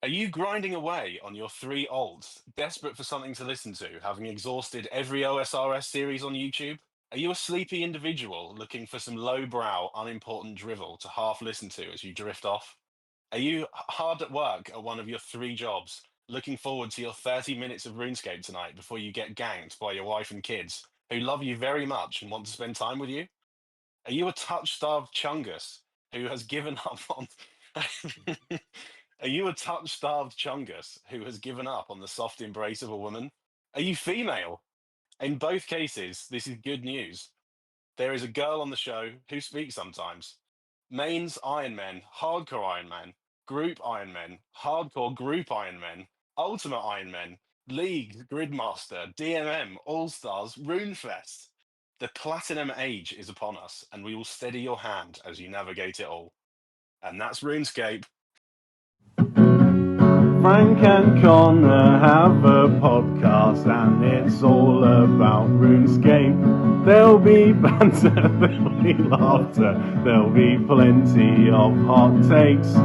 Are you grinding away on your three olds, desperate for something to listen to, having exhausted every OSRS series on YouTube? Are you a sleepy individual looking for some lowbrow, unimportant drivel to half listen to as you drift off? Are you hard at work at one of your three jobs, looking forward to your 30 minutes of RuneScape tonight before you get ganked by your wife and kids, who love you very much and want to spend time with you? Are you a touch-starved chungus who has given up on? Are you a touch-starved chungus who has given up on the soft embrace of a woman? Are you female? In both cases, this is good news. There is a girl on the show who speaks sometimes. Mains Ironmen, hardcore Ironman, group Ironmen, hardcore group Ironmen, ultimate Ironmen, league, gridmaster, DMM, All Stars, Runefest. The platinum age is upon us, and we will steady your hand as you navigate it all. And that's RuneScape. Frank and Connor have a podcast and it's all about RuneScape. There'll be banter, there'll be laughter, there'll be plenty of hot takes.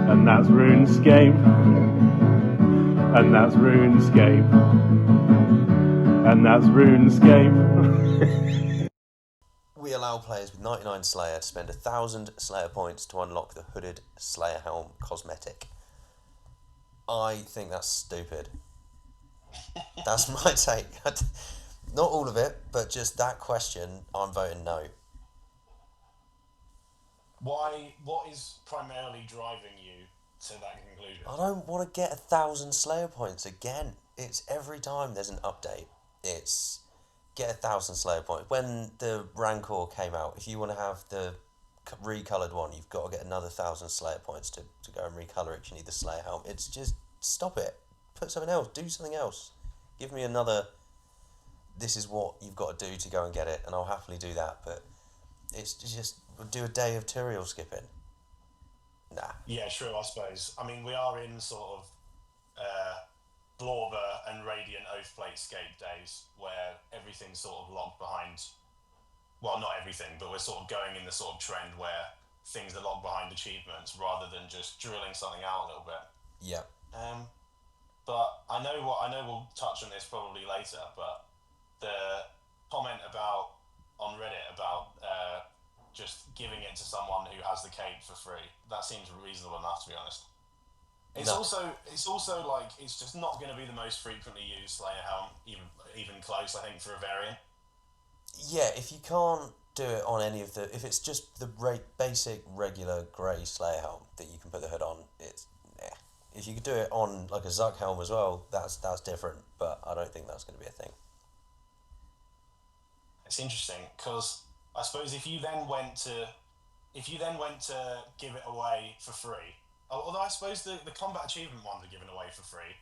And that's RuneScape. And that's RuneScape. And that's RuneScape. We allow players with 99 Slayer to spend 1,000 Slayer points to unlock the hooded Slayer helm cosmetic. I think that's stupid. That's my take. Not all of it, but just that question, I'm voting no. Why? What is primarily driving you to that conclusion? I don't want to get 1,000 Slayer points again. It's every time there's an update. It's get 1,000 Slayer points. When the Rancor came out, if you want to have the recoloured one, you've got to get another 1,000 Slayer points to go and recolour it. You need the Slayer helm. It's just, stop it. Put something else. Do something else. Give me another, this is what you've got to do to go and get it, and I'll happily do that. But it's just, do a day of tutorial skipping. Nah. Yeah, true, I suppose. I mean, we are in sort of Blorber and Radiant Oathplate Scape days where everything's sort of locked behind. Well, not everything, but we're sort of going in the sort of trend where things are locked behind achievements rather than just drilling something out a little bit. Yeah. But I know we'll touch on this probably later. But the comment about on Reddit about just giving it to someone who has the cape for free, that seems reasonable enough, to be honest. It's No. also like it's just not going to be the most frequently used Slayer helm, even close. I think for a variant. Yeah, if you can't do it on any of the, if it's just the basic regular grey Slayer helm that you can put the hood on, it's if you could do it on like a Zuck helm as well, that's different. But I don't think that's going to be a thing. It's interesting because I suppose if you then went to give it away for free, although I suppose the combat achievement ones are given away for free.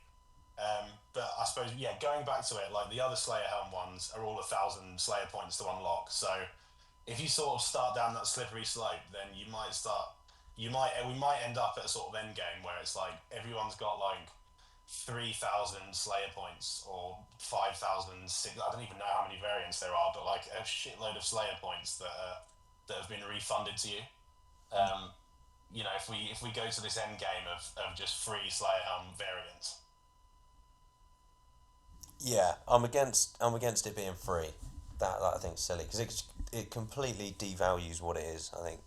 But I suppose yeah, going back to it, like the other Slayer Helm ones are all 1,000 Slayer points to unlock. So if you sort of start down that slippery slope, then we might end up at a sort of end game where it's like everyone's got like 3,000 Slayer points or 5,000. I don't even know how many variants there are, but like a shitload of Slayer points that have been refunded to you. Um, if we go to this end game of just free Slayer Helm variants. Yeah, I'm against it being free. That I think is silly because it completely devalues what it is. I think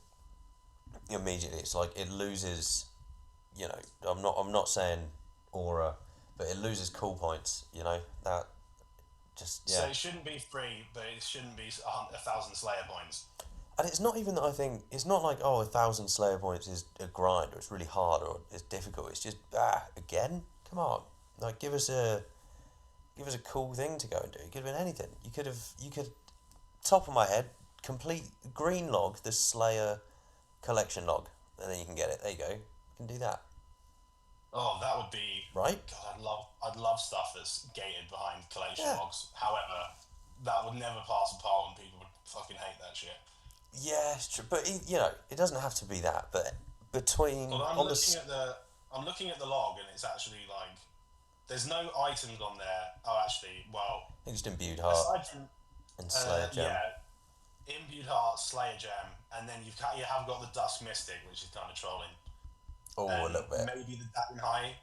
immediately it's like it loses. You know, I'm not saying aura, but it loses cool points. You know that just So yeah. it shouldn't be free, but it shouldn't be 1,000 Slayer points. And it's not even that I think it's not like 1,000 Slayer points is a grind or it's really hard or it's difficult. It's just again, come on, like give us a cool thing to go and do. It could have been anything. You could top of my head complete green log the Slayer collection log, and then you can get it. There you go. You can do that, Oh, that would be right? God. I'd love stuff that's gated behind collection Yeah, logs. However, that would never pass a poll, and people would fucking hate that shit. yeah, it's true. But it doesn't have to be that. But between Although on the s- I'm looking at the log, and it's actually like there's no items on there. Oh, actually, well, I think just imbued heart aside from and Slayer gem. yeah, imbued heart, Slayer gem, and then you have got the Dusk Mystic, which is kind of trolling. Oh, a and little bit. maybe the Dagon High.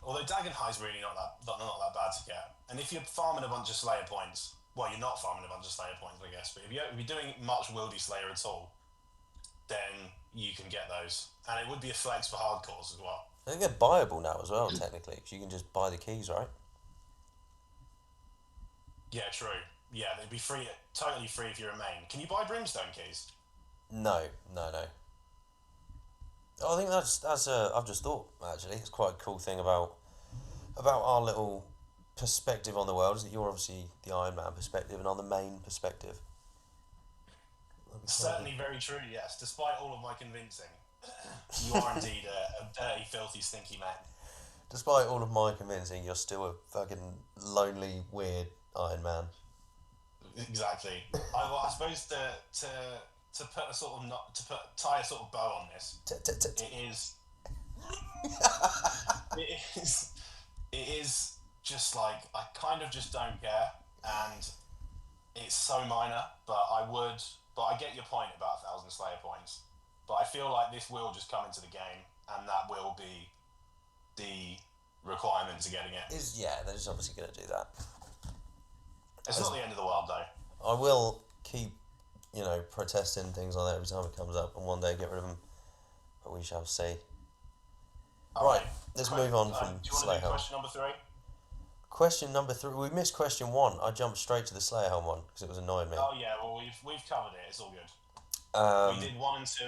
Although Dagon High is really not that bad to get. And if you're farming a bunch of Slayer points, well, you're not farming a bunch of Slayer points, I guess. But if you're doing much Wildy Slayer at all, then you can get those, and it would be a flex for hardcores as well. I think they're buyable now as well, technically, because you can just buy the keys, right? Yeah, true. Yeah, they'd be free, totally free if you're a main. Can you buy Brimstone keys? No, no, no. I think that's I've just thought actually it's quite a cool thing about our little perspective on the world is that you're obviously the Iron Man perspective and I'm the main perspective. Certainly very true, yes. Despite all of my convincing, you are indeed a dirty, filthy, stinky man. Despite all of my convincing, you're still a fucking lonely, weird Iron Man. Exactly. I suppose to put a sort of tie a sort of bow on this, it is it is just like I kind of just don't care, and it's so minor. But I get your point about 1,000 Slayer points. But I feel like this will just come into the game, and that will be the requirement to getting it. They're just obviously going to do that. It's not the end of the world, though. I will keep, protesting things like that every time it comes up, and one day get rid of them. But we shall see. Right, let's move on from do you want to Slayer do Helm. question number 3? Question number 3. We missed question 1. I jumped straight to the Slayer Helm one because it was annoying me. Oh yeah, well we've covered it. It's all good. We did 1 and 2.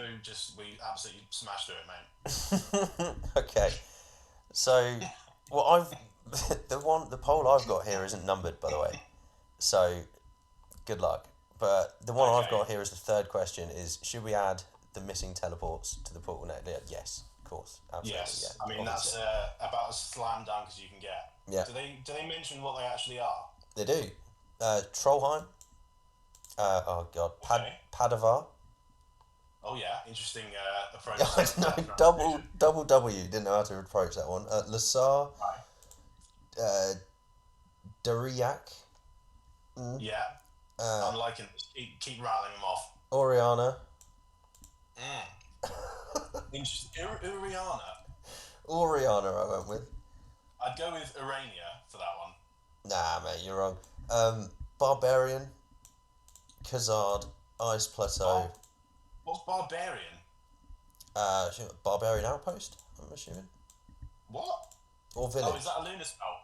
We absolutely smashed through it, mate. Okay, so the poll I've got here isn't numbered, by the way. So good luck. But the one I've got here is the third question: is should we add the missing teleports to the portal net? Yes, of course, absolutely. Yes, Yeah, I mean obviously. that's about as slam dunk as you can get. Yeah. Do they mention what they actually are? They do. Trollheim. Oh god, Okay. Padavar. Oh yeah, interesting approach. double W. Didn't know how to approach that one. Lasar. Right. Dariak. Yeah. I'm liking this. Keep rattling them off. Oriana. Interesting. Uriana. Oriana, I went with. I'd go with Urania for that one. Nah, mate, you're wrong. Barbarian, Khazard, Ice Plateau. What's Barbarian? Barbarian Outpost, I'm assuming. What? Or Village. Oh, is that a Lunar spell?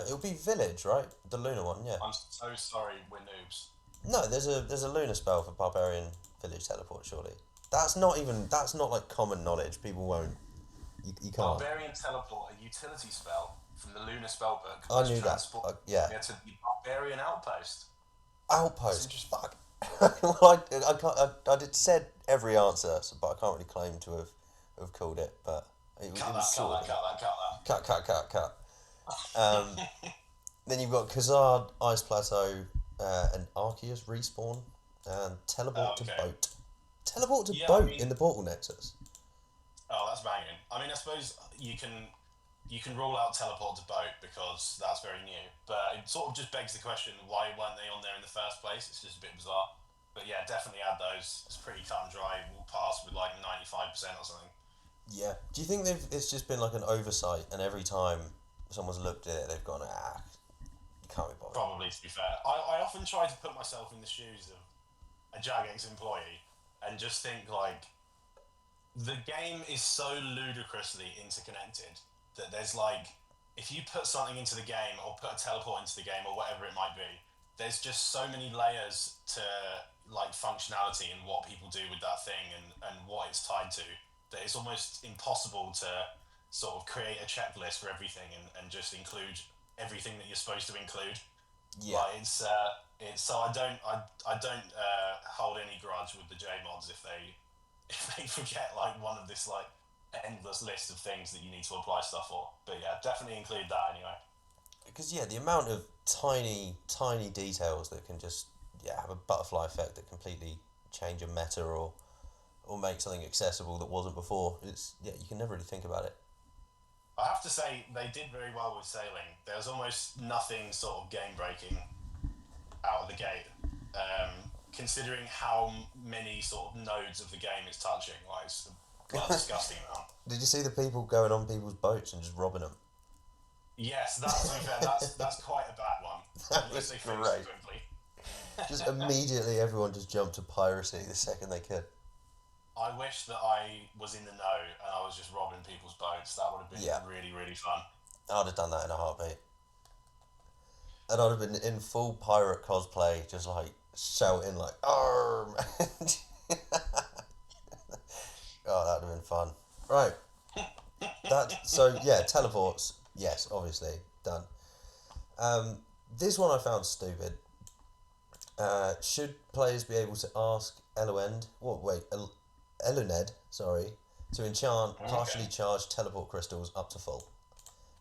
It'll be Village, right? The Lunar one, yeah. I'm so sorry, we're noobs. No, there's a Lunar spell for Barbarian Village teleport, surely. That's not like common knowledge. People won't. You can't. Barbarian teleport, a utility spell from the Lunar spellbook. I knew that. Yeah. Yeah, to the Barbarian Outpost. Outpost. Fuck. Well, I did said every answer, but I can't really claim to have called it. But it was Cut that. Cut. Then you've got Khazard, Ice Plateau, and Arceus respawn, and teleport to boat. Teleport to boat in the portal nexus. Oh, that's banging. I mean, I suppose you can rule out teleport to boat because that's very new. But it sort of just begs the question: why weren't they on there in the first place? It's just a bit bizarre. But yeah, definitely add those. It's pretty cut and dry. We'll pass with like 95% or something. Yeah. Do you think it's just been like an oversight, and every time someone's looked at it, they've gone, you can't be bothered. Probably, to be fair. I often try to put myself in the shoes of a Jagex employee and just think like the game is so ludicrously interconnected that there's like if you put something into the game or put a teleport into the game or whatever it might be, there's just so many layers to like functionality and what people do with that thing and what it's tied to that it's almost impossible to sort of create a checklist for everything and just include everything that you're supposed to include. Yeah. Like it's so I don't hold any grudge with the J mods if they forget like one of this like endless list of things that you need to apply stuff for. But yeah, definitely include that anyway. Because the amount of tiny details that can just have a butterfly effect that completely change a meta or make something accessible that wasn't before. It's you can never really think about it. I have to say they did very well with sailing. There's almost nothing sort of game breaking out of the gate, considering how many sort of nodes of the game it's touching. Like Well, disgusting amount. Did you see the people going on people's boats and just robbing them? Yes, that to be fair, that's quite a bad one. That At was least they finished great. it quickly. Just immediately, everyone just jumped to piracy the second they could. I wish that I was in the know and I was just robbing people's boats. That would have been Yeah. really, really fun. I'd have done that in a heartbeat. And I'd have been in full pirate cosplay, just like shouting like "Arm!" Oh, that'd have been fun. Right. Teleports. Yes, obviously done. This one I found stupid. Should players be able to ask Eluned, sorry, to enchant partially charged teleport crystals up to full?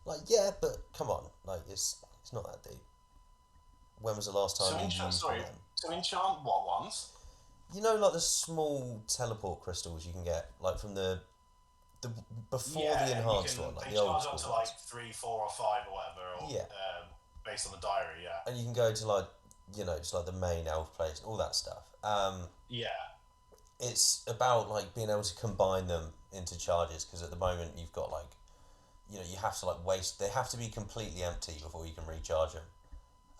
Like, yeah, but come on, like it's not that deep. When was the last time you used one of them? So enchant what ones? You know, like the small teleport crystals you can get, like from the before the enhanced one, like they the old charge school up to ones. like 3, 4, or 5 or whatever, or Yeah. based on the diary. Yeah. And you can go to like, just like the main elf place, all that stuff. Yeah. It's about like being able to combine them into charges, because at the moment you've got like, you have to like waste. They have to be completely empty before you can recharge them.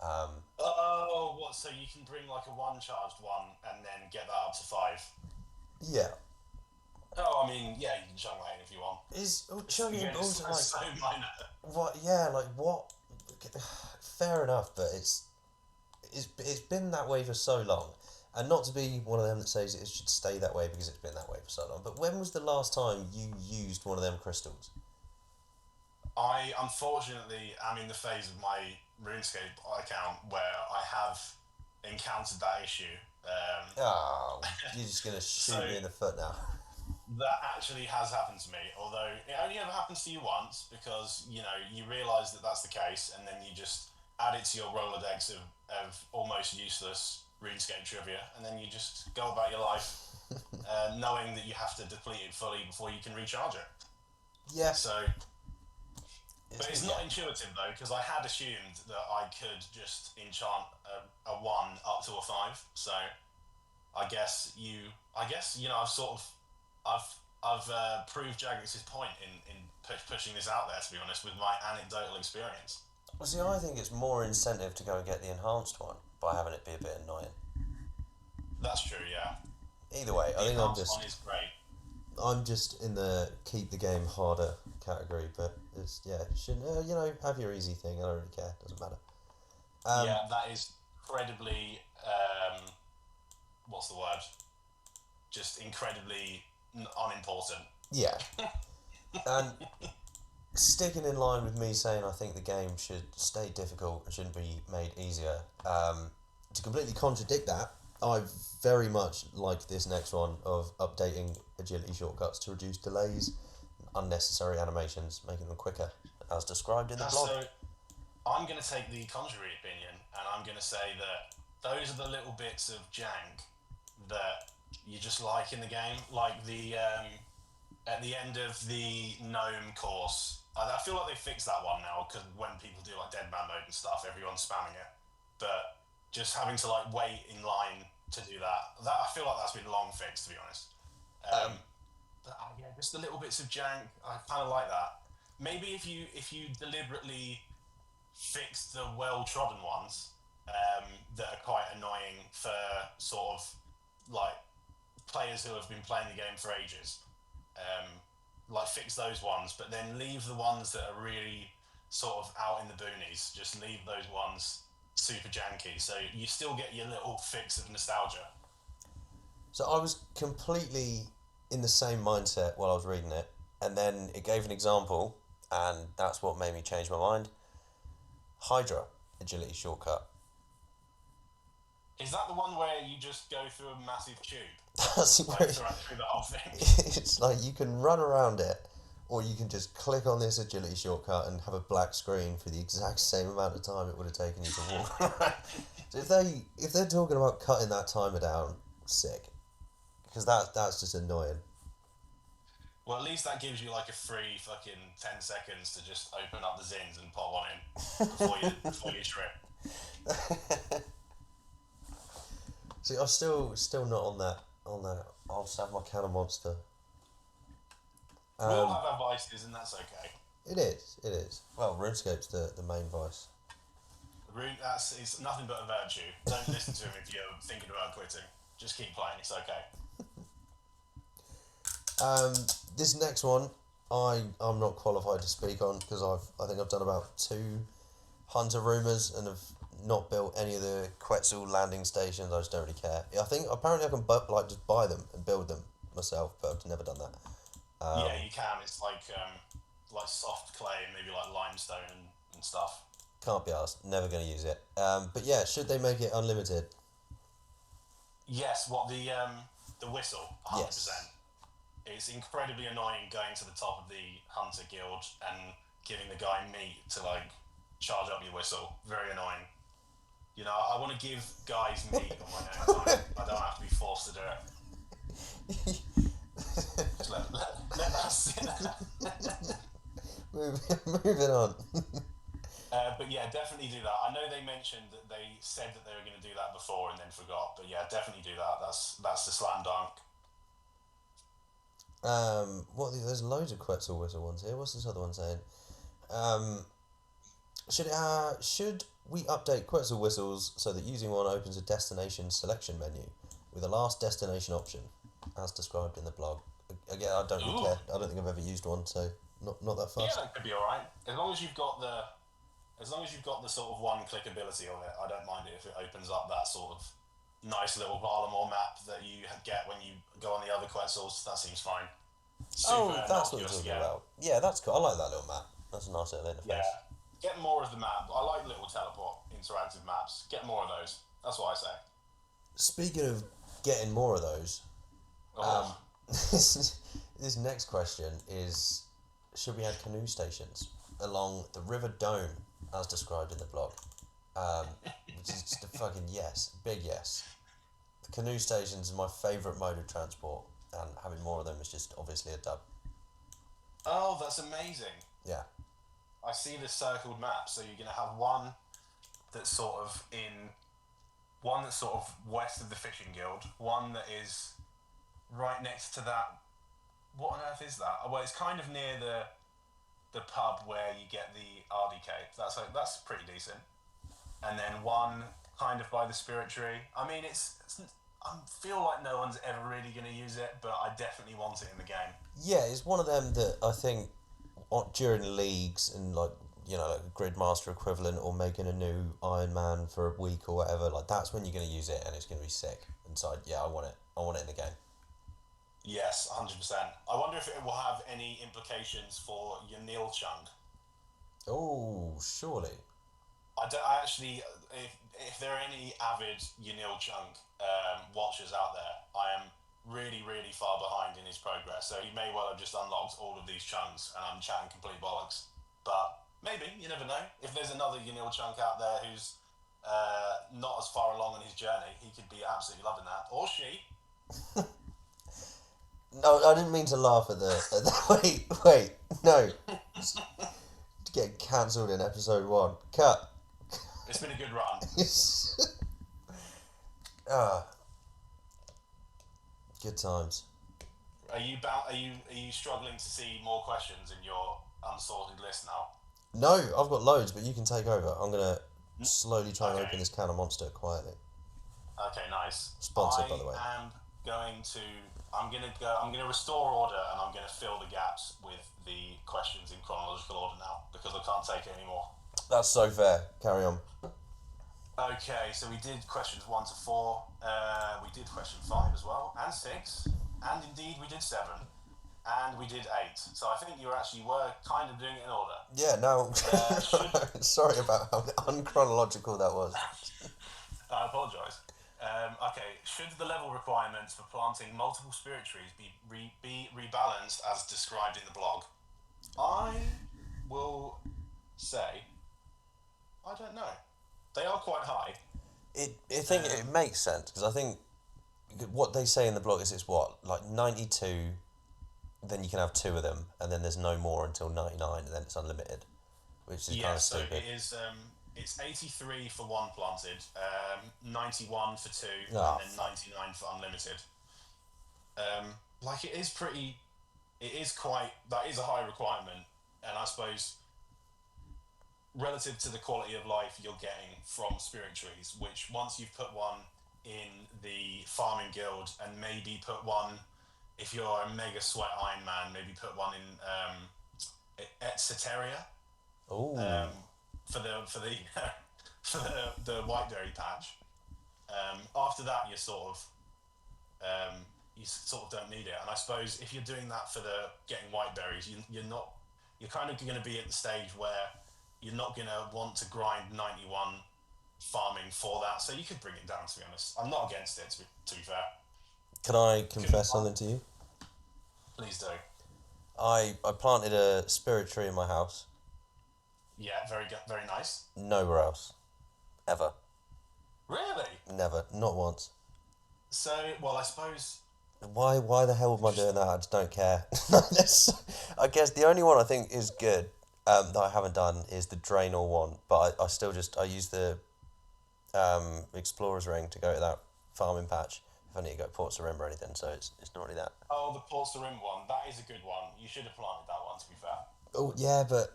Oh, what? So you can bring like a one charged one and then get that up to 5. Yeah. Oh, I mean, yeah, you can chunk that in if you want. Chugging Again, also like so minor. what? Yeah, like what? Fair enough, but it's been that way for so long, and not to be one of them that says it should stay that way because it's been that way for so long. But when was the last time you used one of them crystals? I unfortunately am in the phase of my RuneScape account where I have encountered that issue. Oh, you're just gonna shoot So- me in the foot now. That actually has happened to me, although it only ever happens to you once because you realise that that's the case, and then you just add it to your Rolodex of almost useless RuneScape trivia, and then you just go about your life knowing that you have to deplete it fully before you can recharge it. Yeah. So, but it's not intuitive though, because I had assumed that I could just enchant a 1 up to a 5. So, I guess I've proved Jagex' point in pushing this out there, to be honest, with my anecdotal experience. Well, see, I think it's more incentive to go and get the enhanced one by having it be a bit annoying. That's true, yeah. Either way, I think The enhanced one is great. I'm just in the keep the game harder category, but it's shouldn't have your easy thing. I don't really care. Doesn't matter. Yeah, that is incredibly what's the word? Just incredibly unimportant. Yeah, and sticking in line with me saying I think the game should stay difficult and shouldn't be made easier. To completely contradict that, I very much like this next one of updating agility shortcuts to reduce delays, unnecessary animations, making them quicker, as described in the blog. So I'm going to take the contrary opinion, and I'm going to say that those are the little bits of jank that you just like in the game, like the at the end of the gnome course. I feel like they fixed that one now, because when people do like dead man mode and stuff, everyone's spamming it. But just having to like wait in line to do that I feel like that's been long fixed, to be honest. Just the little bits of jank, I kind of like that. Maybe if you deliberately fix the well trodden ones that are quite annoying for sort of like players who have been playing the game for ages, like fix those ones, but then leave the ones that are really sort of out in the boonies. Just leave those ones super janky, so you still get your little fix of nostalgia. So I was completely in the same mindset while I was reading it, and then it gave an example, and that's what made me change my mind. Hydra agility shortcut. Is that the one where you just go through a massive tube? That's Like where through the whole thing? it's like you can run around it, or you can just click on this agility shortcut and have a black screen for the exact same amount of time it would have taken you to walk around. So if they're talking about cutting that timer down, sick, because that's just annoying. Well, at least that gives you like a free fucking 10 seconds to just open up the zins and pop one in before you trip. See, I'm still not on that. I'll just have my cannon monster. We all have our vices, and that's okay. It is. It is. Well, RuneScape's the main vice. It's nothing but a virtue. Don't listen to him if you're thinking about quitting. Just keep playing. It's okay. This next one, I'm not qualified to speak on because I think I've done about 2 hunter rumors and have not built any of the Quetzal landing stations. I just don't really care. I think apparently I can just buy them and build them myself, but I've never done that. Yeah, you can. It's like soft clay and maybe like limestone and stuff. Can't be asked. Never going to use it. But yeah, should they make it unlimited? Yes. What the whistle? 100%. Yes. It's incredibly annoying going to the top of the hunter guild and giving the guy meat to like charge up your whistle. Very annoying. You know, I want to give guys meat on my own time. I don't have to be forced to do it. Just let that sit. Moving on. But yeah, definitely do that. I know they mentioned that they said that they were going to do that before and then forgot. But yeah, definitely do that. That's the slam dunk. There's loads of Quetzal whistle ones here. What's this other one saying? Should we update Quetzal whistles so that using one opens a destination selection menu with a last destination option, as described in the blog? Again, I don't really care. I don't think I've ever used one, so not that fast. Yeah, that could be all right. As long as you've got the sort of one click ability of it, I don't mind it if it opens up that sort of nice little Varlamore map that you get when you go on the other Quetzals. That seems fine. That's what you're talking about. Yeah, that's cool. I like that little map. That's a nice little interface. Yeah. Get more of the map. I like little teleport interactive maps. Get more of those. That's what I say. Speaking of getting more of those, this next question is: should we add canoe stations along the River Doan as described in the blog? Which is just a fucking yes, big yes. The canoe stations is my favourite mode of transport, and having more of them is just obviously a dub. Oh, that's amazing. Yeah. I see the circled map, so you're going to have one that's sort of west of the fishing guild, one that is right next to that. What on earth is that? Oh, well, it's kind of near the pub where you get the RDK. That's pretty decent. And then one kind of by the spirit tree. I mean, I feel like no one's ever really going to use it, but I definitely want it in the game. Yeah, it's one of them that I think during leagues and like a Gridmaster equivalent or making a new Ironman for a week or whatever, like that's when you're going to use it and it's going to be sick. And so I want it in the game. Yes, 100%. I wonder if it will have any implications for your Neil Chung. Oh, surely. I actually, if there are any avid Yanil Chung watchers out there, I am really, really far behind in his progress. So he may well have just unlocked all of these chunks and I'm chatting complete bollocks. But maybe, you never know. If there's another Yanil Chunk out there who's not as far along on his journey, he could be absolutely loving that. Or she. No, I didn't mean to laugh at the wait, no. Get cancelled in episode 1. Cut. It's been a good run. Good times. Are you struggling to see more questions in your unsorted list now? No, I've got loads, but you can take over. I'm gonna slowly try and open this can of Monster quietly. Okay, nice. Sponsored, by the way. I'm gonna restore order and I'm gonna fill the gaps with the questions in chronological order now because I can't take it anymore. That's so fair. Carry on. Okay, so we did questions 1 to 4. We did question 5 as well, and 6, and indeed we did 7, and we did 8. So I think you were kind of doing it in order. Yeah. No. Sorry about how unchronological that was. I apologise. Okay, should the level requirements for planting multiple spirit trees be rebalanced as described in the blog? I will say, I don't know. They are quite high. I think it makes sense because I think what they say in the blog is it's like 92, then you can have 2 of them, and then there's no more until 99, and then it's unlimited, which is kind of stupid. So it is. It's 83 for 1 planted, 91 for 2, and then 99 for unlimited. It is pretty that is a high requirement, and I suppose relative to the quality of life you're getting from spirit trees, which once you've put one in the farming guild, and maybe put one, if you're a mega sweat ironman, maybe put one in Etceteria, Oh, um, for the for the whiteberry patch. After that, you sort of don't need it. And I suppose if you're doing that for the getting white berries, you're kind of going to be at the stage where you're not going to want to grind 91 farming for that. So you could bring it down. To be honest, I'm not against it. To be fair, can I could be confess fun. something to you? Please do. I planted a spirit tree in my house. Yeah, very good, very nice. Nowhere else, ever, Really? never, not once. So, well, I suppose Why the hell am I just doing that? I just don't care. I guess the only one I think is good that I haven't done is the Draenor one, but I still just I use the Explorer's Ring to go to that farming patch if I need to go to Port Sarim or anything. So it's not really that. oh, the Port Sarim one. That is a good one. You should have planted that one. To be fair. Oh yeah, but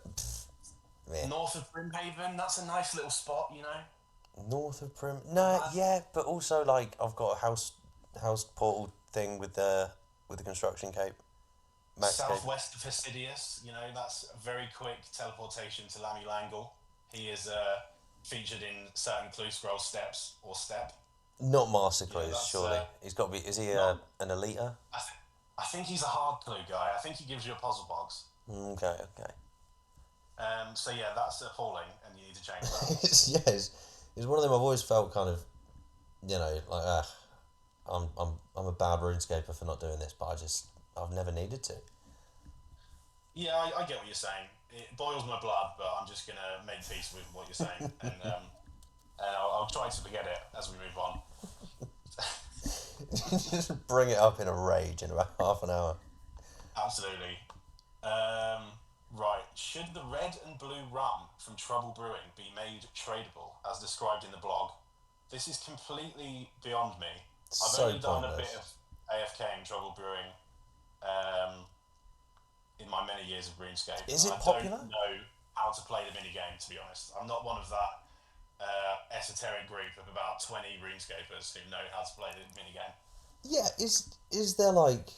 yeah, North of Brimhaven, that's a nice little spot, you know. north of Prim. No, yeah, but also like I've got a house portal thing with the construction cape, max cape. Southwest of Hesidius, you know, that's a very quick teleportation to Lamy Langle. He is featured in certain clue scroll steps or step. Not master You know, clues, that's surely. He's got to be. Is he not. an eliter? I think he's a hard clue guy. I think he gives you a puzzle box. Okay, okay. So yeah, that's appalling, and you need to change that. It's one of them I've always felt kind of, like I'm a bad RuneScaper for not doing this, but I've never needed to. Yeah, I get what you're saying. It boils my blood, but I'm just gonna make peace with what you're saying, and I'll try to forget it as we move on. Just bring it up in a rage in about half an hour. Absolutely. Right. Should the red and blue rum from Trouble Brewing be made tradable, as described in the blog? This is completely beyond me. I've So only done a bit pointless. of AFK and Trouble Brewing um, in my many years of RuneScape, Is and it I popular? don't know how to play the minigame, to be honest. I'm not one of that esoteric group of about 20 RuneScapers who know how to play the minigame. Yeah, is there like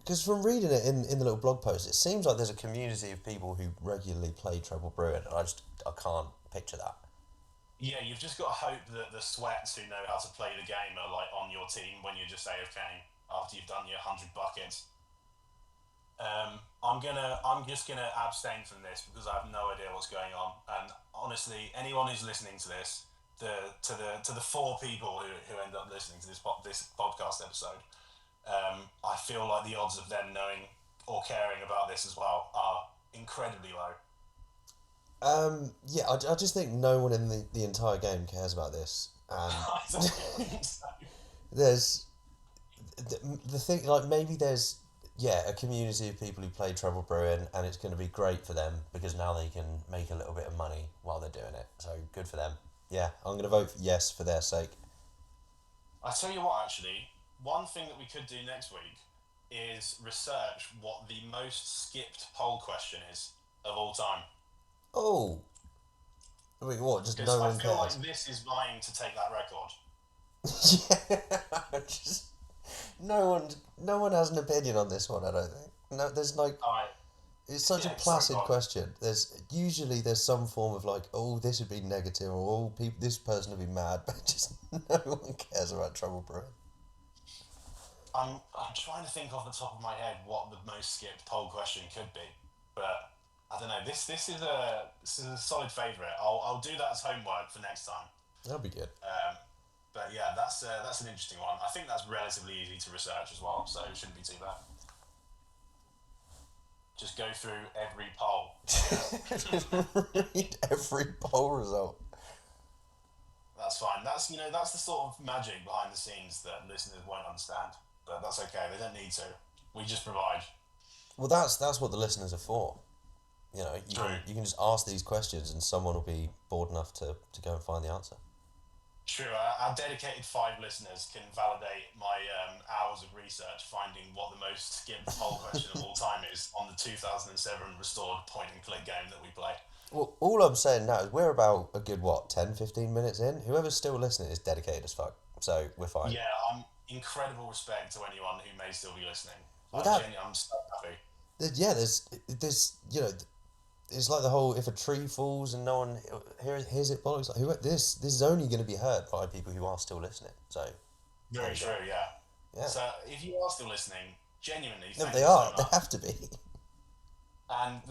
because from reading it in the little blog post, it seems like there's a community of people who regularly play Treble Brewing, and I can't picture that. Yeah, you've just got to hope that the sweats who know how to play the game are like on your team when you're just AFKing after you've done your 100 buckets. I'm just gonna abstain from this because I have no idea what's going on. And honestly, anyone who's listening to this, to the four people who end up listening to this podcast episode, I feel like the odds of them knowing or caring about this as well are incredibly low. Yeah, I just think no one in the entire game cares about this, and I don't think so. there's the thing like maybe there's a community of people who play Treble Brewing, and it's going to be great for them because now they can make a little bit of money while they're doing it. So good for them. Yeah, I'm going to vote for yes for their sake. I tell you what, actually, one thing that we could do next week is research what the most skipped poll question is of all time. Oh, wait, what? Just Because no I one feel cares. like this is vying to take that record. Yeah, just no one has an opinion on this one. I don't think. No, there's like All right. it's such a Yeah, sorry, placid go on. question. There's some form of like, oh, this would be negative, or oh, this person would be mad, but just no one cares about Trouble Brewing. I'm trying to think off the top of my head what the most skipped poll question could be, but I don't know. This is a solid favourite. I'll do that as homework for next time. That'd be good. But yeah, that's an interesting one. I think that's relatively easy to research as well, so it shouldn't be too bad. Just go through every poll. Read every poll result. That's fine. That's the sort of magic behind the scenes that listeners won't understand. But that's okay. They don't need to. We just provide. Well, that's what the listeners are for. True. You can just ask these questions, and someone will be bored enough to go and find the answer. True. Our dedicated 5 listeners can validate my hours of research finding what the most skipped poll question of all time is on the 2007 restored point and click game that we play. Well, all I'm saying now is we're about a good, what, 10, 15 minutes in? Whoever's still listening is dedicated as fuck. So we're fine. Yeah, I'm incredible respect to anyone who may still be listening. Without, I'm so happy. yeah, there's, it's like the whole if a tree falls and no one hears it bollocks. Like, this is only going to be heard by people who are still listening. So there Very you go. true, yeah. Yeah. So if you are still listening, genuinely, No, but thank they you are. so They much. have to be. And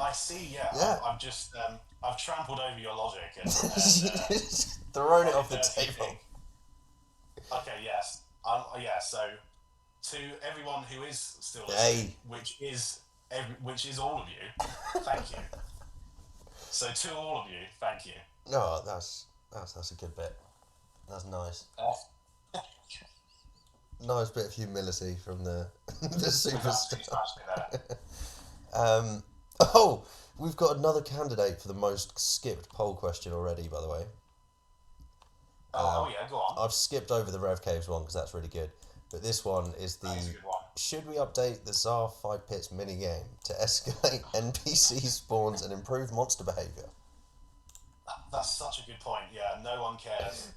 I see. Yeah, Yeah. I've just I've trampled over your logic and Thrown it got off the a dirty table. pig. Okay, yes. Yeah. So to everyone who is still listening, Hey. which is all of you, thank you. So to all of you, thank you. No, that's a good bit. That's nice. Uh, Nice bit of humility from the the we've absolutely superstar. smashed it there. Oh, we've got another candidate for the most skipped poll question already. By the way, Oh yeah, go on. I've skipped over the Rev Caves one because that's really good. But this one is That is a the good one. should we update the Tsar Fight Pits minigame to escalate NPC spawns and improve monster behavior? That's such a good point. Yeah, no one cares.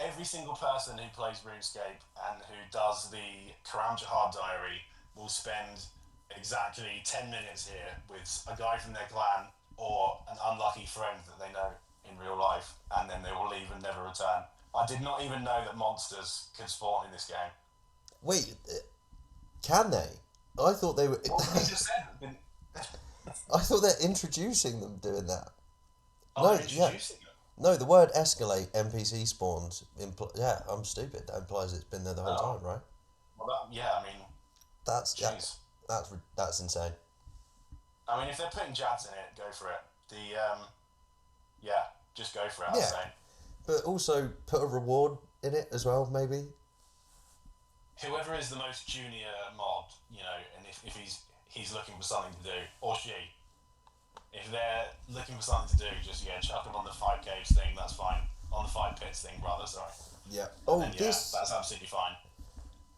Every single person who plays RuneScape and who does the Karam Jahar diary will spend exactly 10 minutes here with a guy from their clan or an unlucky friend that they know in real life, and then they will leave and never return. I did not even know that monsters could spawn in this game. Wait, can they? I thought they were. What you just said? I thought they're introducing them doing that. Oh, No, they're yeah. introducing them. No, the word escalate NPC spawns. Yeah, I'm stupid. That implies it's been there the whole Oh. time, right? Well, yeah, I mean, That's yeah, jeez. that's insane. I mean, if they're putting jabs in it, go for it. Yeah, just go for it. I'd Yeah. say. But also put a reward in it as well, maybe. Whoever is the most junior mod, and if he's looking for something to do, or she, if they're looking for something to do, just chuck them on the 5Ks thing. That's fine. On the 5 pits thing, rather. Sorry. Yeah. And Oh, then, this that's absolutely fine.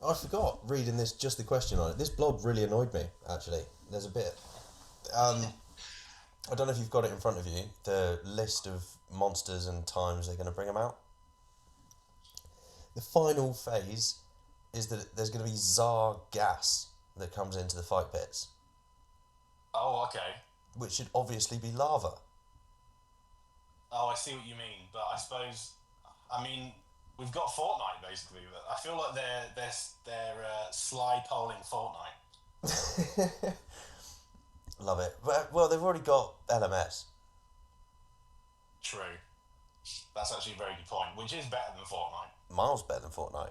I forgot reading this. Just the question on it. This blob really annoyed me. Actually, there's a bit. I don't know if you've got it in front of you. The list of monsters and times they're going to bring them out. The final phase is that there's going to be Tsar gas that comes into the fight pits, Oh, okay. which should obviously be lava. Oh, I see what you mean. But I suppose, we've got Fortnite basically. But I feel like they're sly polling Fortnite. Love it. Well, they've already got LMS. True. That's actually a very good point. Which is better than Fortnite. Miles better than Fortnite.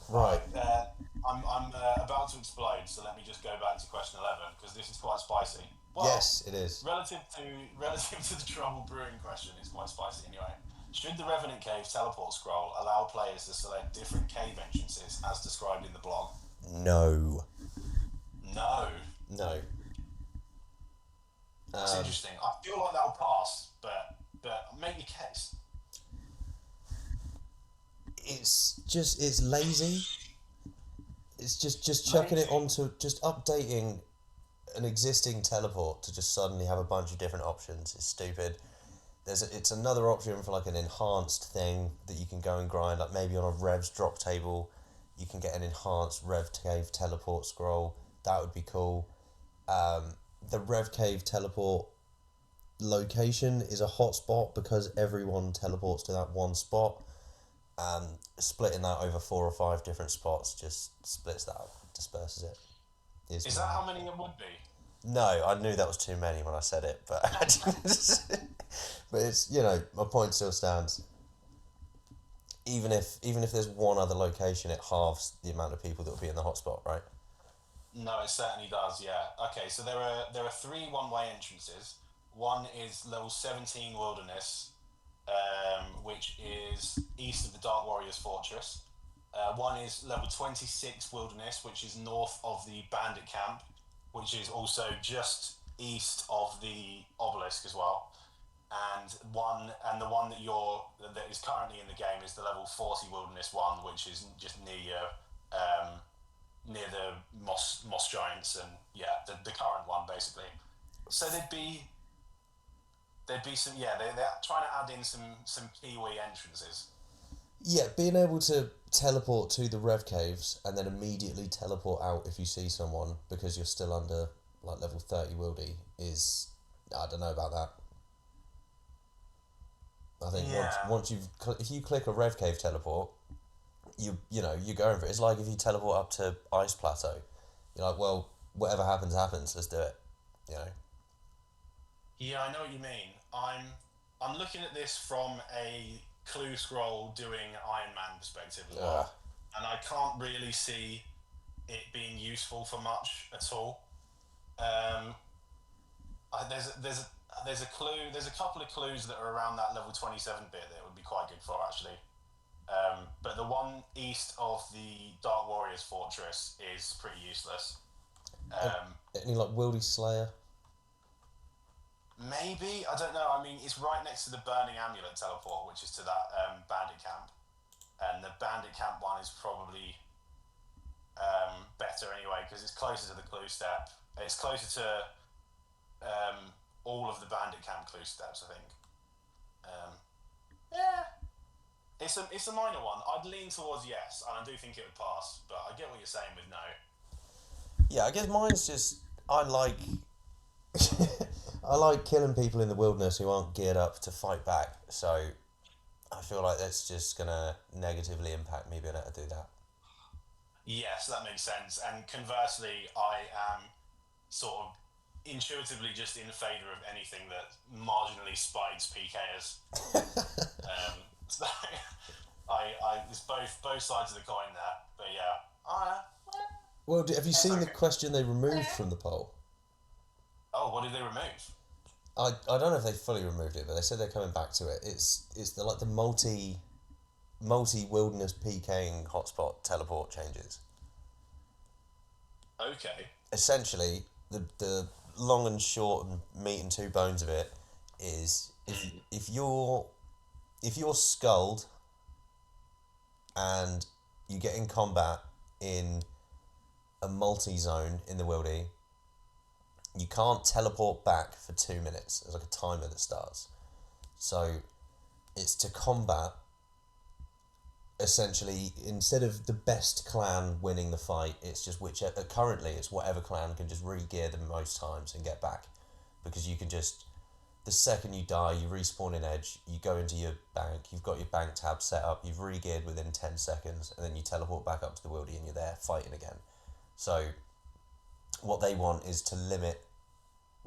Right. I'm about to explode, so let me just go back to question 11 because this is quite spicy. Well, Yes, it is. relative to the trouble brewing question, it's quite spicy anyway. Should the Revenant Cave teleport scroll allow players to select different cave entrances as described in the blog? No. No. No. That's interesting. I feel like that'll pass, but make your case. It's lazy. It's just chucking it onto just updating an existing teleport to just suddenly have a bunch of different options. It's stupid. It's another option for like an enhanced thing that you can go and grind, like maybe on a Revs drop table, you can get an enhanced Rev Cave teleport scroll. That would be cool. The Rev Cave teleport location is a hotspot because everyone teleports to that one spot. Splitting that over 4 or 5 different spots just splits that up, disperses it. Is that how many it would be? No, I knew that was too many when I said it, but but it's my point still stands. Even if there's one other location, it halves the amount of people that will be in the hotspot, right? No, it certainly does. Yeah. Okay, so there are 3 one-way entrances. One is level 17 Wilderness, which is east of the Dark Warriors Fortress. One is level 26 Wilderness, which is north of the Bandit Camp, which is also just east of the obelisk as well. And the one that is currently in the game is the level 40 wilderness one, which is just near the moss giants, and yeah, the current one basically. So there'd be some, yeah, they're trying to add in some Kiwi entrances. Yeah, being able to teleport to the Rev Caves and then immediately teleport out if you see someone because you're still under like level 30 wildy is, I don't know about that. I think Yeah. once if you click a Rev Cave teleport, you're going for it. It's like if you teleport up to Ice Plateau, you're like, well, whatever happens, happens. Let's do it. You know. Yeah, I know what you mean. I'm looking at this from a clue scroll doing Ironman perspective as Ugh. well, and I can't really see it being useful for much at all. Um, there's a clue. There's a couple of clues that are around that level 27 bit that would be quite good for actually. But the one east of the Dark Warriors Fortress is pretty useless. Um, Any like Wildy Slayer? Maybe, I don't know. I mean, it's right next to the Burning Amulet teleport, which is to that bandit camp, and the bandit camp one is probably better anyway because it's closer to the clue step. It's closer to all of the bandit camp clue steps, I think. Um, yeah, it's a minor one. I'd lean towards yes, and I do think it would pass, but I get what you're saying with no. Yeah, I guess mine's just I like I like killing people in the wilderness who aren't geared up to fight back. So I feel like that's just gonna negatively impact me being able to do that. Yes, that makes sense. And conversely, I am sort of intuitively just in favour of anything that marginally spikes PKers. So it's both sides of the coin there. But yeah, Well, have you that's seen the okay. question they removed from the poll? Oh, what did they remove? I don't know if they fully removed it, but they said they're coming back to it. It's the like the multi wilderness PKing hotspot teleport changes. Okay. Essentially, the long and short and meat and two bones of it is if you're sculled and you get in combat in a multi zone in the wildy, you can't teleport back for 2 minutes. There's like a timer that starts. So it's to combat essentially instead of the best clan winning the fight, it's just whichever currently it's whatever clan can just re-gear the most times and get back. Because you can just the second you die, you respawn in edge, you go into your bank, you've got your bank tab set up, you've re-geared within 10 seconds, and then you teleport back up to the wildy and you're there fighting again. So what they want is to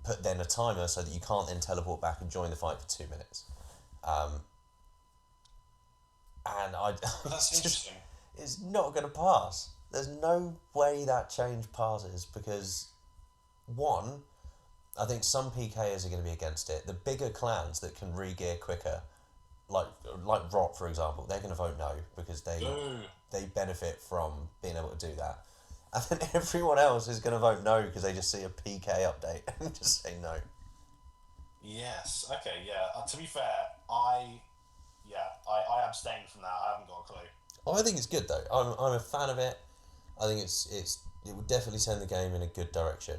put then a timer so that you can't then teleport back and join the fight for 2 minutes. And That's interesting. it's not going to pass. There's no way that change passes because, one, I think some PKers are going to be against it. The bigger clans that can re-gear quicker, like Rot, for example, they're going to vote no because Ooh. they benefit from being able to do that. And then everyone else is going to vote no because they just see a PK update and just say no. Yes. Okay. Yeah. To be fair, I abstained from that. I haven't got a clue. I think it's good though. I'm a fan of it. I think it would definitely send the game in a good direction,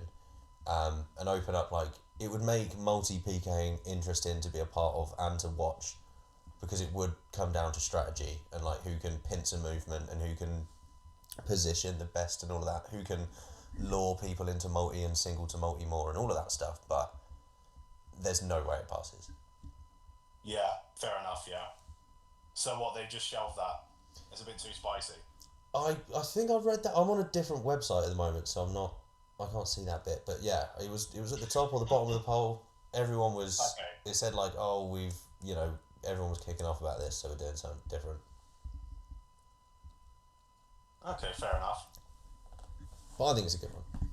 and open up like it would make multi PKing interesting to be a part of and to watch, because it would come down to strategy and like who can pincer movement and who can position the best and all of that, who can lure people into multi and single to multi more and all of that stuff. But there's no way it passes. Yeah. Fair enough. Yeah. So what? They've just shelved that. It's a bit too spicy. I think I've read that. I'm on a different website at the moment, so I can't see that bit. But yeah, it was at the top or the bottom of the poll. Everyone was. Okay. It said like, oh, everyone was kicking off about this, so we're doing something different. Okay. Fair enough. But I think it's a good one.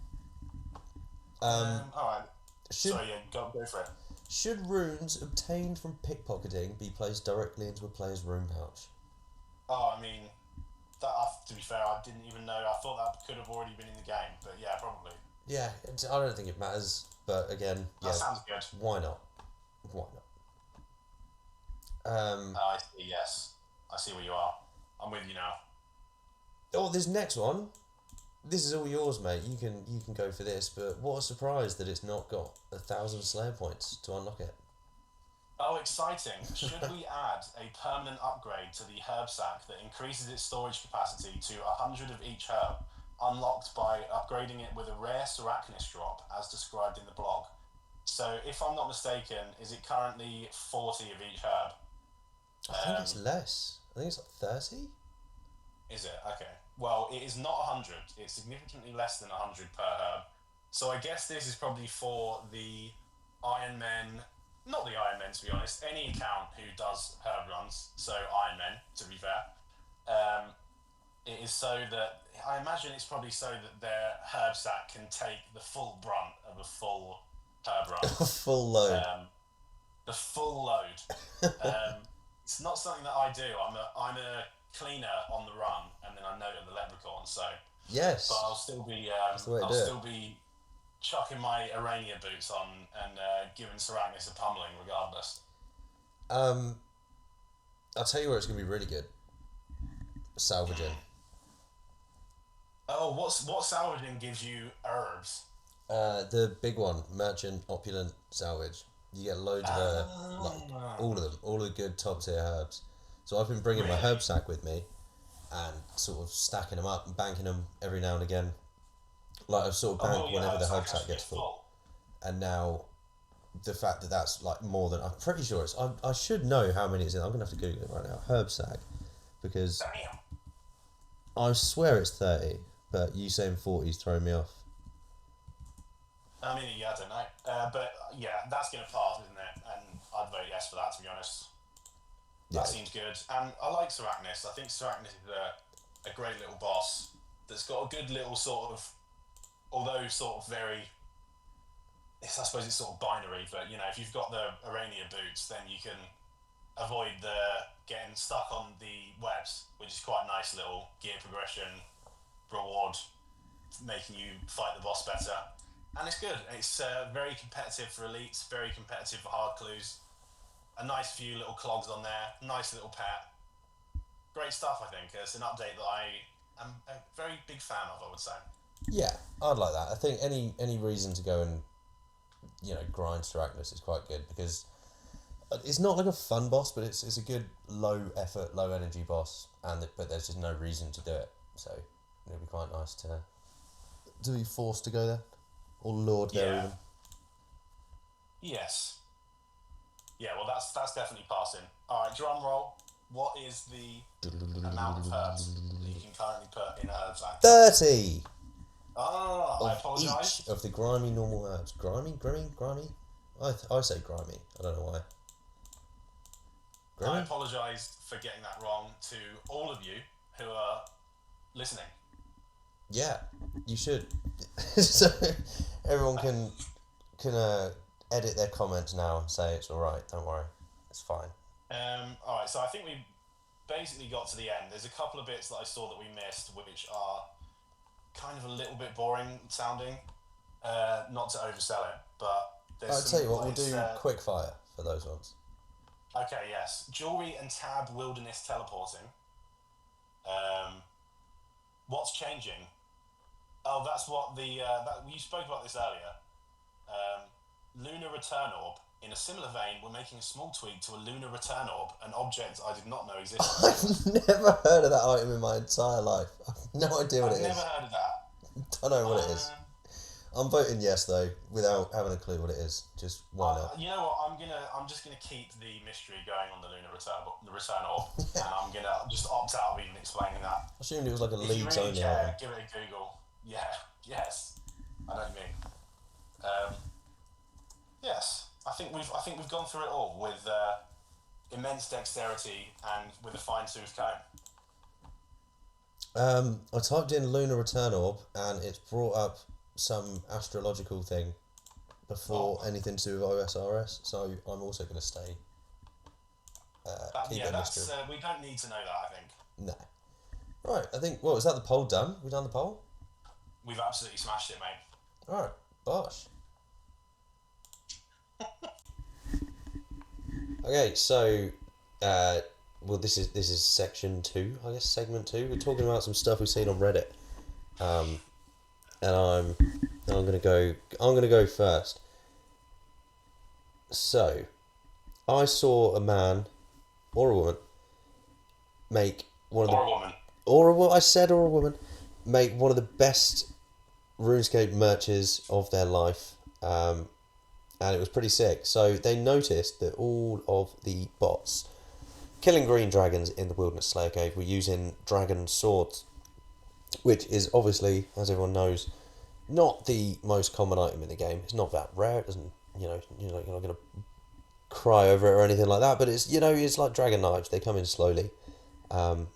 All right. Should So yeah, go for it. should runes obtained from pickpocketing be placed directly into a player's rune pouch? Oh, I mean, to be fair, I didn't even know. I thought that could have already been in the game, but yeah, probably. Yeah, I don't think it matters. But again, That sounds good. why not? Why not? I see. Yes, I see where you are. I'm with you now. Oh, this next one. This is all yours, mate. You can go for this. But what a surprise that it's not got 1,000 Slayer points to unlock it. Oh, exciting! Should we add a permanent upgrade to the herb sack that increases its storage capacity to 100 of each herb, unlocked by upgrading it with a rare Serachnus drop, as described in the blog? So, if I'm not mistaken, is it currently 40 of each herb? I think it's less. I think it's like 30. Is it? Okay. Well, it is not 100. It's significantly less than 100 per herb. So I guess this is probably for the Ironmen, not the Ironmen to be honest, any account who does herb runs, so Ironmen to be fair. It is so that, I imagine it's probably so that their herb sack can take the full brunt of a full herb run. Full load. The full load. It's not something that I do. I'm a cleaner on the run, and then I note at the leprechaun. So Yes. but I'll still be chucking my Arania boots on and giving Serachnus a pummeling regardless. I'll tell you where it's gonna be really good. Salvaging. Oh, what salvaging gives you herbs? The big one, merchant opulent salvage. You get loads of like all of them, all the good top tier herbs. So I've been bringing my herb sack with me, and sort of stacking them up and banking them every now and again. Like I've sort of banked whenever the herb sack gets full. And now, the fact that that's like more than, I'm pretty sure it's. I should know how many it's in. I'm gonna have to Google it right now. Herb sack, because Damn. I swear it's 30, but you saying 40 is throwing me off. I mean, yeah, I don't know. But yeah, that's going to pass, isn't it? And I'd vote yes for that, to be honest. Yeah. That seems good. And I like Serachnus. I think Serachnus is a great little boss that's got a good little sort of, although sort of very, I suppose it's sort of binary, but you know, if you've got the Arania boots, then you can avoid the getting stuck on the webs, which is quite a nice little gear progression reward, making you fight the boss better. And it's good. It's very competitive for elites, very competitive for hard clues. A nice few little clogs on there, nice little pet. Great stuff, I think. It's an update that I am a very big fan of, I would say. Yeah, I'd like that. I think any reason to go and, you know, grind Serachnus is quite good, because it's not like a fun boss, but it's a good low effort, low energy boss, but there's just no reason to do it. So it'll be quite nice to be forced to go there, or lured there even. Yes. Yeah, well, that's definitely passing. All right, drum roll. What is the amount of herbs that you can currently put in a herb sack? 30 Oh, I of apologise. each of the grimy normal herbs. Grimy? I say grimy. I don't know why. I Grimy? apologise for getting that wrong to all of you who are listening. Yeah, you should. So everyone can edit their comments now and say it's all right. Don't worry, it's fine. All right, so I think we basically got to the end. There's a couple of bits that I saw that we missed, which are kind of a little bit boring sounding. Not to oversell it, but there's I'll tell you what, we'll it's, do quick fire for those ones. Okay, yes. Jewelry and tab wilderness teleporting. What's changing? Oh, that's what the you spoke about this earlier. Lunar return orb. In a similar vein, we're making a small tweak to a lunar return orb, an object I did not know existed. I've never heard of that item in my entire life. I've no idea what it is. I've never heard of that. Don't know what it is. I'm voting yes though, without having a clue what it is. Just why not? You know what? I'm just gonna keep the mystery going on the lunar return orb, and I'm gonna just opt out of even explaining that. I assumed it was like a If you Leeds really only care, item. give it a Google. Yeah. Yes. I know what you mean. Yes. I think we've gone through it all with immense dexterity and with a fine-tooth comb. I typed in lunar return orb and it's brought up some astrological thing before anything to do with OSRS, so I'm also going to stay. Keep it a mystery. We don't need to know that, I think. No. Right, I think, is that the poll done? We done the poll? We've absolutely smashed it, mate. Alright, bosh. Okay, so, well, this is section 2, I guess, segment 2. We're talking about some stuff we've seen on Reddit, and I'm gonna go first. So, I saw a man or a woman make one of the Or a woman. I said or a woman make one of the best RuneScape merches of their life, and it was pretty sick. So they noticed that all of the bots killing green dragons in the Wilderness Slayer Cave were using dragon swords, which is obviously, as everyone knows, not the most common item in the game. It's not that rare. It doesn't, you're not going to cry over it or anything like that. But it's like dragon knives. They come in slowly, and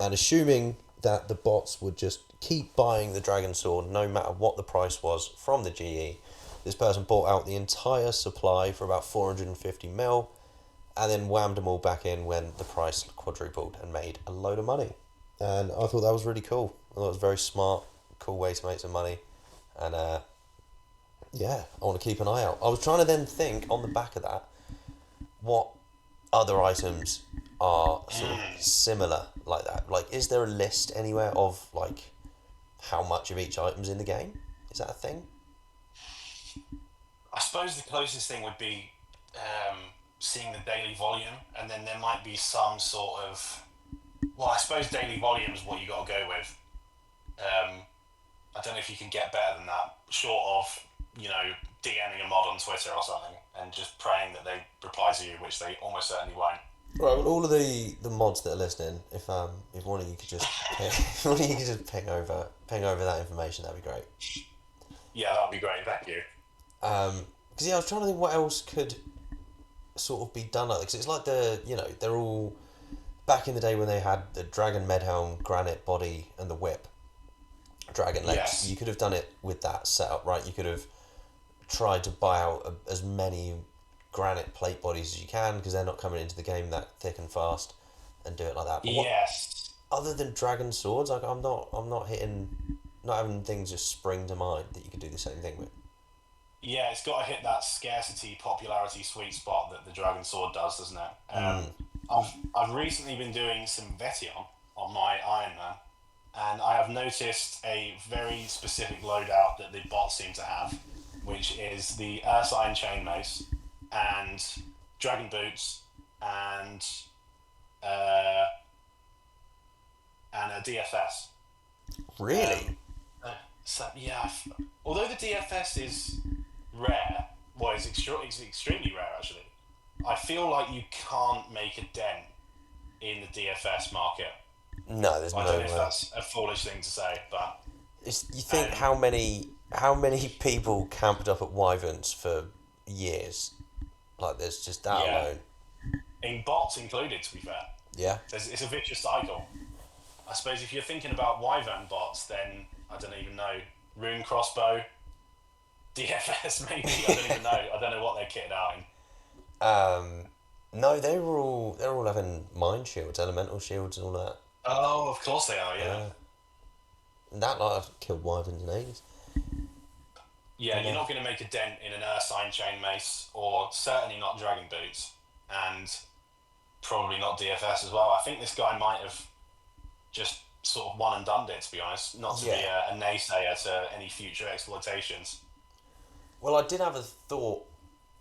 assuming that the bots would just keep buying the dragon sword no matter what the price was from the GE, this person bought out the entire supply for about 450 mil, and then whammed them all back in when the price quadrupled and made a load of money. And I thought that was really cool. I thought it was a very smart, cool way to make some money. And yeah, I want to keep an eye out. I was trying to then think on the back of that, what other items are sort of similar like that? Like, is there a list anywhere of like how much of each item's in the game? Is that a thing? I suppose the closest thing would be um, seeing the daily volume, and then there might be some sort of. Well, I suppose daily volume is what you got to go with. Um, I don't know if you can get better than that, short of DMing a mod on Twitter or something, and just praying that they reply to you, which they almost certainly won't. Right. Well, all of the mods that are listening, if one of you could just if one of you could just ping over that information, that'd be great. Yeah, that'd be great. Thank you. Because I was trying to think what else could sort of be done like. Because it's like they're all back in the day when they had the dragon medhelm, granite body, and the whip, dragon legs. Yes. You could have done it with that setup, right? You could have tried to buy out as many granite plate bodies as you can because they're not coming into the game that thick and fast, and do it like that. But Yes. other than dragon swords, not having things just spring to mind that you could do the same thing with. Yeah, it's got to hit that scarcity popularity sweet spot that the Dragon Sword does, doesn't it? I've recently been doing some Vetion on my Ironman, and I have noticed a very specific loadout that the bots seem to have, which is the Ursine Chainmace and Dragon Boots and uh, a DFS. Really? So yeah, although the DFS is rare, well, it's extremely rare actually. I feel like you can't make a dent in the DFS market. No, there's I no don't know if way. that's a foolish thing to say, but You think um, how many people camped up at Wyverns for years? Like there's just that yeah, alone. in bots included, to be fair, Yeah. it's a vicious cycle. I suppose if you're thinking about Wyvern bots, then I don't even know Rune Crossbow, DFS maybe. I don't even know. I don't know what they're kitted out in. No, they're all having mind shields, elemental shields, and all that. Oh, of course they are. Yeah. Yeah. And that like I've killed Wyverns and ages. Yeah, you're not going to make a dent in an Ursine chain mace, or certainly not Dragon Boots, and probably not DFS as well. I think this guy might have just sort of one and done it, to be honest, not to be Yeah. a naysayer to any future exploitations. Well, I did have a thought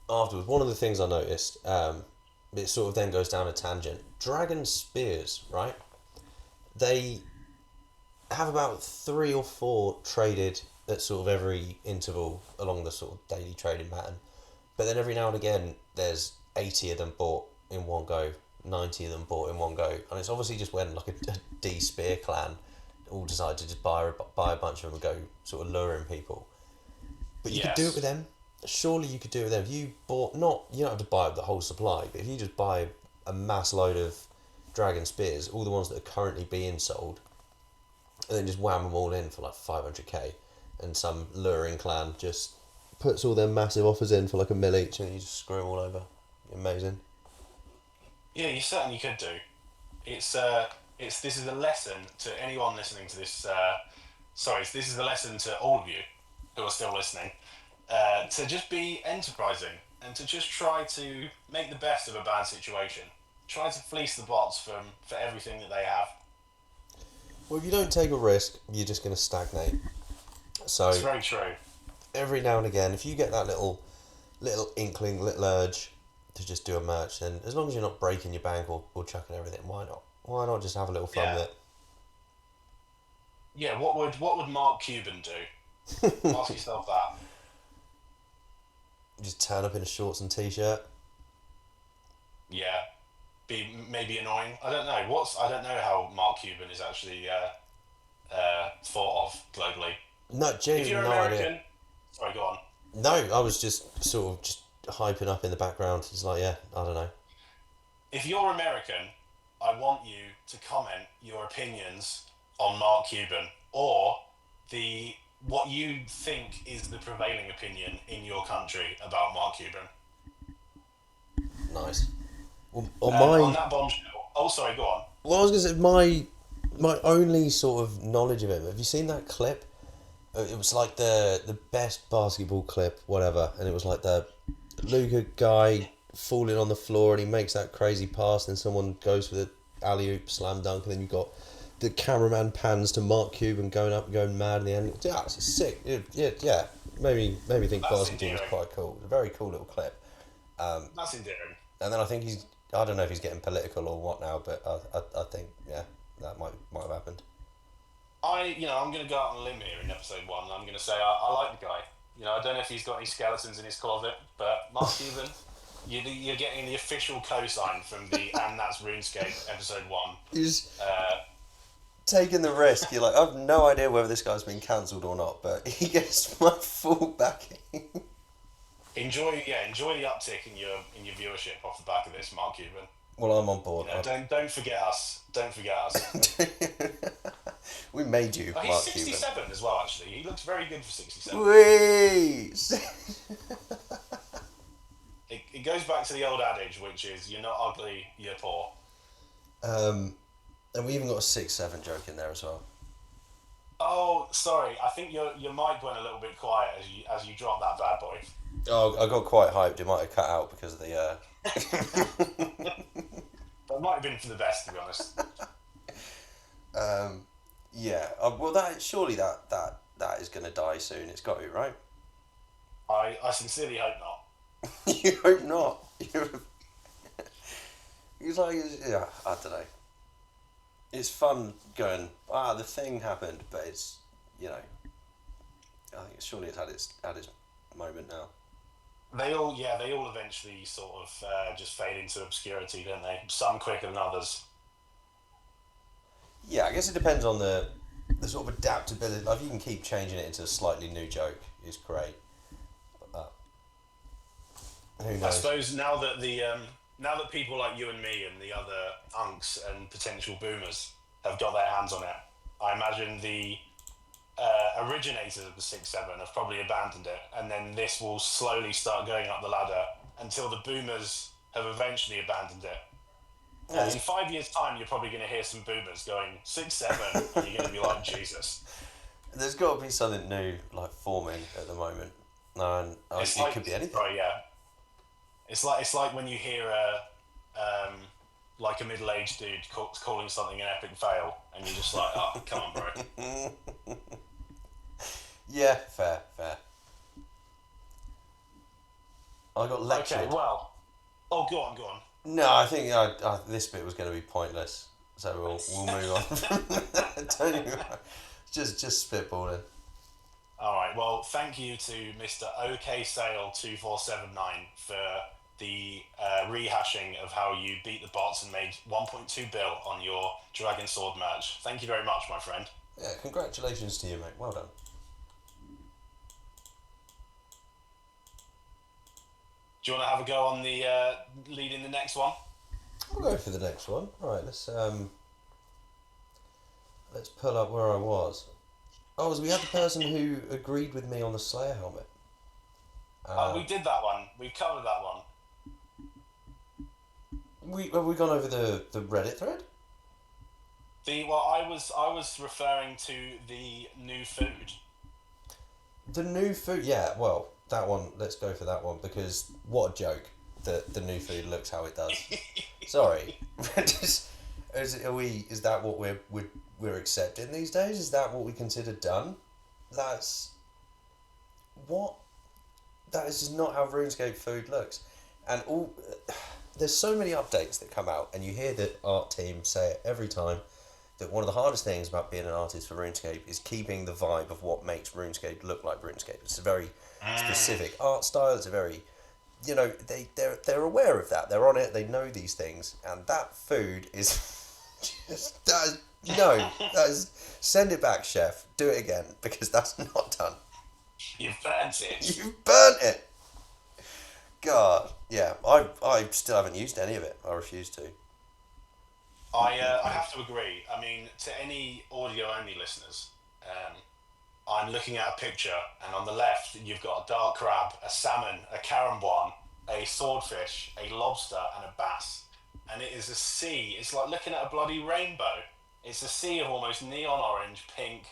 afterwards. One of the things I noticed, it sort of then goes down a tangent. Dragon spears, right? They have about 3 or 4 traded at sort of every interval along the sort of daily trading pattern. But then every now and again, there's 80 of them bought in one go, 90 of them bought in one go, and it's obviously just when like a D spear clan all decide to just buy a bunch of them and go sort of luring people. But you could do it Yes. with them. Surely you could do it with them. If you bought you don't have to buy up the whole supply, but if you just buy a mass load of dragon spears, all the ones that are currently being sold, and then just wham them all in for like 500k, and some luring clan just puts all their massive offers in for like a mil each, and you just screw them all over. Amazing. Yeah, you certainly could do. It's this is a lesson to anyone listening to this. Sorry, this is a lesson to all of you who are still listening. To just be enterprising and to just try to make the best of a bad situation. Try to fleece the bots for everything that they have. Well, if you don't take a risk, you're just going to stagnate. So It's very true. every now and again, if you get that little inkling, little urge to just do a merch, then as long as you're not breaking your bank or chucking everything, why not? Why not just have a little fun with it? Yeah, what would Mark Cuban do? Ask yourself that. Just turn up in a shorts and t-shirt. Yeah, be maybe annoying. I don't know. I don't know how Mark Cuban is actually thought of globally. No, If you're genuinely no idea. American, sorry, go on. No, I was just sort of just hyping up in the background. It's like, yeah, I don't know. If you're American, I want you to comment your opinions on Mark Cuban or the what you think is the prevailing opinion in your country about Mark Cuban. Nice. Well, On that bombshell. Oh, sorry, go on. well, I was gonna say my only sort of knowledge of him. Have you seen that clip? It was like the best basketball clip, whatever, and it was like the Luka guy falling on the floor and he makes that crazy pass, and then someone goes for the alley oop slam dunk, and then you've got the cameraman pans to Mark Cuban going up and going mad in the end. Yeah, it's sick. Yeah. Maybe think That's basketball was endearing. quite cool. It's a very cool little clip. That's endearing. And then I think I don't know if he's getting political or what now, but I think that might have happened. I'm going to go out on a limb here in episode 1. I'm going to say I like the guy. I don't know if he's got any skeletons in his closet, but Mark Cuban, you're getting the official cosign from the And That's RuneScape episode 1. He's Uh, taking the risk. You're like, I've no idea whether this guy's been cancelled or not, but he gets my full backing. enjoy the uptick in your viewership off the back of this, Mark Cuban. Well, I'm on board. Don't forget us. Don't forget us. We made you, He's Mark 67 Cuban. as well. Actually, he looks very good for 67. Wait. It goes back to the old adage, which is you're not ugly, you're poor. And we even got a 6-7 joke in there as well. Oh, sorry. I think your mic went a little bit quiet as you dropped that bad boy. Oh, I got quite hyped. It might have cut out because of the. That might have been for the best, to be honest. Yeah. Well, that is going to die soon. It's got to, right? I sincerely hope not. You hope not. He's like, yeah, I don't know. It's fun going, the thing happened, but it's, I think surely it's had its moment now. They all eventually sort of just fade into obscurity, don't they? Some quicker than others. Yeah, I guess it depends on the sort of adaptability. Like, if you can keep changing it into a slightly new joke, it's great. But who knows? I suppose now that people like you and me and the other unks and potential boomers have got their hands on it, I imagine the originators of the 6-7 have probably abandoned it, and then this will slowly start going up the ladder until the boomers have eventually abandoned it. Yeah, And in 5 years' time, you're probably going to hear some boomers going 6-7, and you're going to be like, Jesus. there's got to be something new like forming at the moment, and it could be anything. Right, yeah. It's like when you hear like a middle-aged dude calling something an epic fail, and you're just like, oh, come on, bro. Yeah, fair. I got lectured. Okay, well, go on. No, I think this bit was going to be pointless, so we'll move on. Don't even, just spitballing. All right. Well, thank you to Mr. OK Sale 2479 for the rehashing of how you beat the bots and made 1.2 bill on your Dragon Sword match. Thank you very much, my friend. Yeah, congratulations to you, mate. Well done. Do you want to have a go on the leading the next one? I'll go for the next one. All right, let's pull up where I was. Oh, we had the person who agreed with me on the Slayer helmet. We did that one. We covered that one. Have we gone over the Reddit thread? I was referring to the new food. The new food, yeah. Well, That one, let's go for that one, because what a joke that the new food looks how it does. Sorry. Is that what we're accepting these days? Is that what we consider done? That's what that is just not how RuneScape food looks. And there's so many updates that come out, and you hear the art team say it every time, that one of the hardest things about being an artist for RuneScape is keeping the vibe of what makes RuneScape look like RuneScape. It's a very specific art style. It's a very, they're aware of that. They're on it. They know these things, and that food is just that is send it back, chef. Do it again, because that's not done. You've burnt it. You've burnt it. God, yeah. I still haven't used any of it. I refuse to. I have to agree. I mean, to any audio-only listeners, I'm looking at a picture, and on the left you've got a dark crab, a salmon, a caramboine, a swordfish, a lobster, and a bass. And it is a sea. It's like looking at a bloody rainbow. It's a sea of almost neon orange, pink,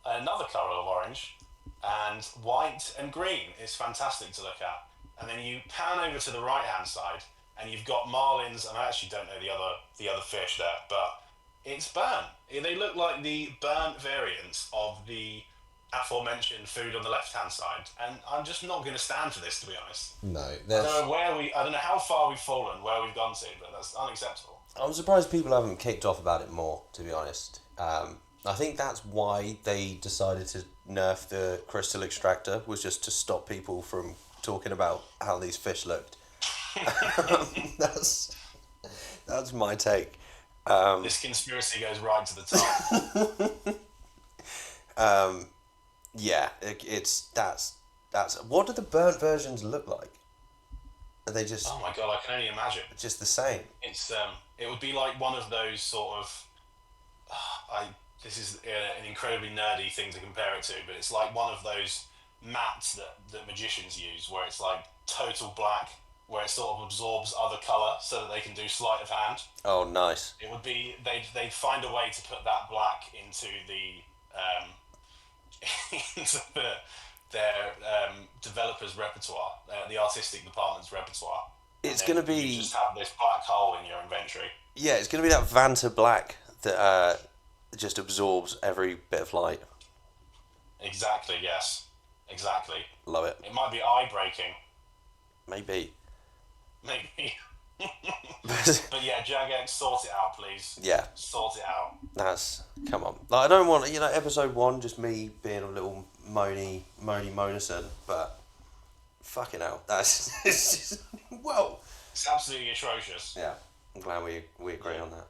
another colour of orange, and white and green. It's fantastic to look at. And then you pan over to the right-hand side, and you've got marlins, and I actually don't know the other fish there, but it's burnt. They look like the burnt variants of the aforementioned food on the left-hand side, and I'm just not going to stand for this, to be honest. No, I don't know how far we've fallen, where we've gone to, but that's unacceptable. I'm surprised people haven't kicked off about it more, to be honest. I think that's why they decided to nerf the crystal extractor, was just to stop people from talking about how these fish looked. That's my take. This conspiracy goes right to the top. Yeah, that's what do the burnt versions look like? Are they just Oh my god, I can only imagine. just the same? It's it would be like one of those sort of this is an incredibly nerdy thing to compare it to, but it's like one of those mats that magicians use, where it's like total black, where it sort of absorbs other colour so that they can do sleight of hand. Oh, nice. It would be they'd find a way to put that black into into their developers' repertoire, the artistic department's repertoire. It's And then gonna be you just have this black hole in your inventory. yeah, it's gonna be that Vanta black that just absorbs every bit of light. Exactly. Yes. Exactly. Love it. It might be eye breaking, Maybe. maybe. But yeah, Jagex, sort it out, please. Yeah, Sort it out. that's come on. Like, I don't want episode 1 just me being a little moany monason, but fucking hell, that's it's just well. It's absolutely atrocious. Yeah, I'm glad we agree on that.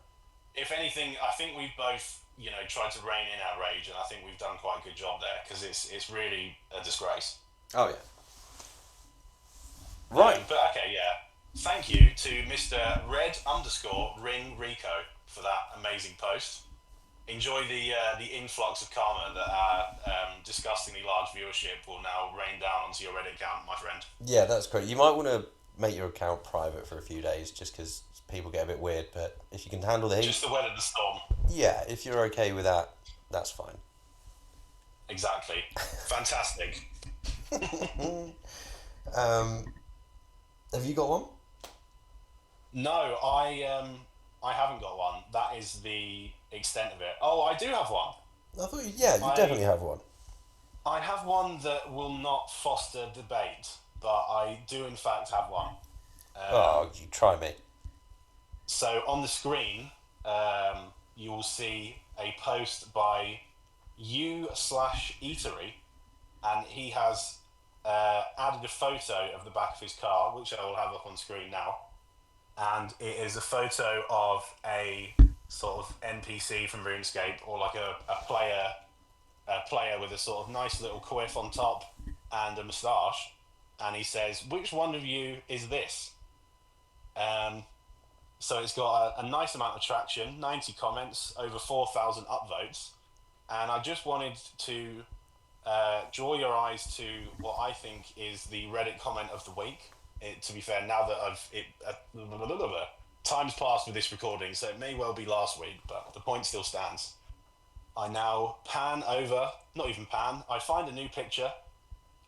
If anything, I think we've both, tried to rein in our rage, and I think we've done quite a good job there, because it's really a disgrace. Oh yeah. Right. But okay, yeah. Thank you to Mr. Red_Ring Rico for that amazing post. Enjoy the influx of karma that our disgustingly large viewership will now rain down onto your Reddit account, my friend. Yeah, that's great. You might want to make your account private for a few days, just because people get a bit weird. But if you can handle the heat, Just to weather the storm. yeah, if you're okay with that, that's fine. Exactly. Fantastic. Have you got one? No, I haven't got one. That is the extent of it. Oh, I do have one. I thought you definitely have one. I have one that will not foster debate, but I do in fact have one. You try me. So on the screen, you will see a post by u/eatery, and he has added a photo of the back of his car, which I will have up on screen now. And it is a photo of a sort of NPC from RuneScape, or like a player with a sort of nice little quiff on top and a moustache. And he says, "Which one of you is this?" So it's got a nice amount of traction, 90 comments, over 4,000 upvotes. And I just wanted to draw your eyes to what I think is the Reddit comment of the week. To be fair, now that time's passed with this recording, so it may well be last week, but the point still stands. I now pan over, not even pan, I find a new picture,